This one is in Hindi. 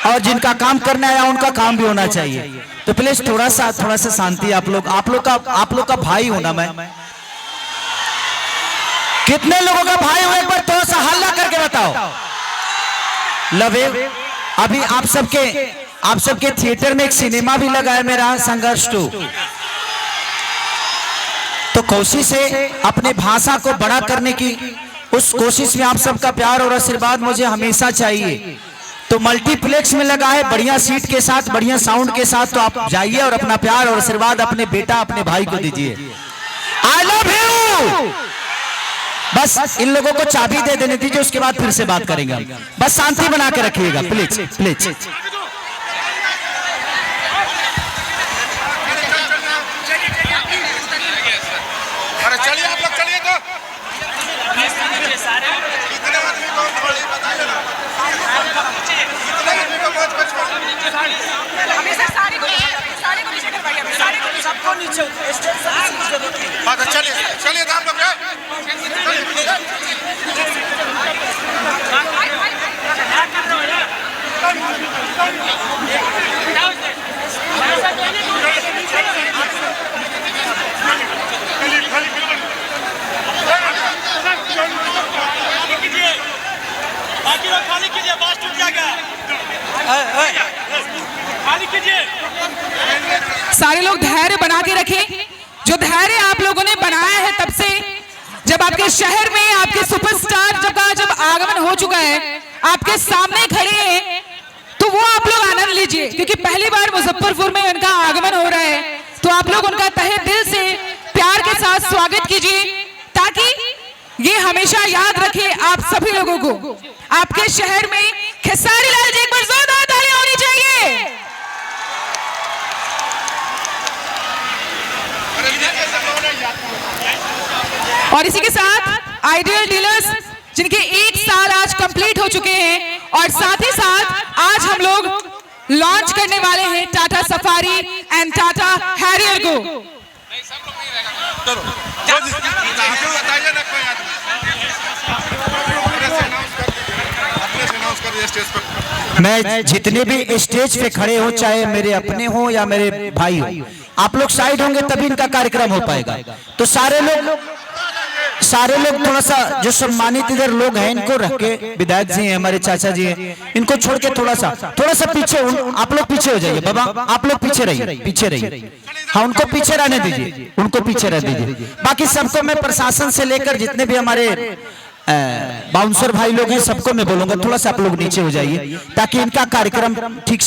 और जिनका काम करने आया उनका काम भी होना चाहिए। तो प्लीज थोड़ा सा शांति। आप लोग का भाई हूं ना मैं। कितने लोगों का भाई हो, एक बार थोड़ा सा हल्ला करके बताओ। लवे अभी आप सबके थिएटर में एक सिनेमा भी लगा है मेरा, संघर्ष 2। तो कोशिश है अपने भाषा को बड़ा करने की, उस कोशिश में आप सबका प्यार और आशीर्वाद मुझे हमेशा चाहिए। तो मल्टीप्लेक्स में लगा है, बढ़िया सीट के साथ, बढ़िया साउंड के साथ। तो आप जाइए और अपना प्यार और आशीर्वाद अपने बेटा, अपने भाई को दीजिए। I love you. बस इन लोगों को चाबी दे देने दीजिए, उसके बाद फिर से बात करेंगे हम। बस शांति बना के रखिएगा प्लीज प्लीज। चलिए आप लोग चलिए। तो कितने आदमी को बताइए ना, कितने आदमी को नीचे करवाइए, सबको नीचे स्टेज से। हाँ तो चलिए चलिए तो आप लोग बाकी लोग खाली कीजिए, बात टूट जाएगा। खाली कीजिए। सारे लोग धैर्य बना के रखें। जो धैर्य आप लोगों ने बनाया है तब से, जब आपके शहर में आपके सुपरस्टार जब आगमन हो चुका है, आपके सामने खड़े हैं, तो वो आप लोग आनंद लीजिए, क्योंकि पहली बार मुजफ्फरपुर में उनका आगमन हो रहा है। तो आप लोग उनका तहे दिल से प्यार के साथ स्वागत कीजिए, ताकि ये हमेशा याद रखे आप सभी लोगों को, आपके शहर में खेसारी लाल जी, एक बार जोरदार तालियां होनी चाहिए। और इसी के साथ आइडियल डीलर्स, जिनके 1 साल आज कंप्लीट हो चुके हैं, और साथ ही साथ आज हम लोग लॉन्च करने वाले हैं Tata safari and Tata Harrier को। मैं जितने भी स्टेज पे खड़े हो, चाहे मेरे अपने हो या मेरे भाई हो, आप लोग साइड होंगे तभी इनका कार्यक्रम हो पाएगा। तो सारे लोग थोड़ा सा, जो सम्मानित इधर लोग हैं, इनको रख के, विधायक जी हैं, हमारे चाचा जी हैं, इनको छोड़ के थोड़ा सा पीछे, आप लोग पीछे हो जाइए। बाबा आप लोग पीछे रहिए। हाँ, उनको पीछे रहने दीजिए, बाकी सबको मैं प्रशासन से लेकर जितने भी हमारे बाउंसर भाई लोग हैं, सबको मैं बोलूंगा थोड़ा सा आप लोग नीचे हो जाइए, ताकि इनका कार्यक्रम ठीक